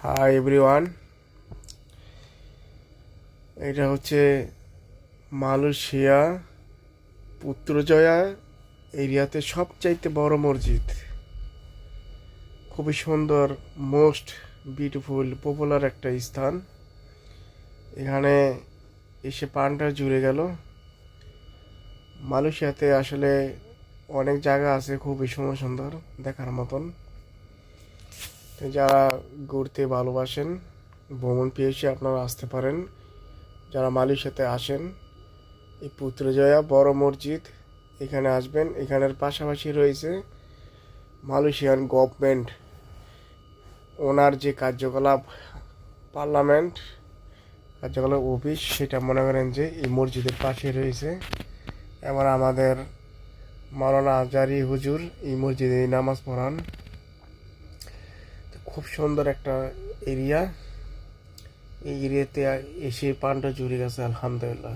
Hi everyone, এটা হচ্ছে Malaysia পুত্রজয়া এরিয়াতে সবচাইতে বড় মসজিদ। খুবই সুন্দর, মোস্ট বিউটিফুল, পপুলার একটা স্থান। এখানে এসে প্রাণটা জুড়ে গেল। মালয়েশিয়াতে আসলে অনেক জায়গা আছে খুবই সুন্দর সুন্দর দেখার মতন। যারা ঘুরতে ভালোবাসেন, ভ্রমণ পেয়েছে, আপনারা আসতে পারেন। যারা মালয়েশিয়াতে আসেন, এই পুত্রজয়া বড় মসজিদ এখানে আসবেন। এখানের পাশাপাশি রয়েছে মালয়েশিয়ান গভর্নমেন্ট, ওনার যে কার্যকলাপ, পার্লামেন্ট কার্যকলাপ অফিস, সেটা মনে করেন যে এই মসজিদের পাশে রয়েছে। এবার আমাদের মাওলানা আজারি হুজুর এই মসজিদে নামাজ পড়ান। খুব সুন্দর একটা এরিয়া। এই এরিয়াতে এসে প্রাণটা জুড়ে গেছে, আলহামদুলিল্লাহ।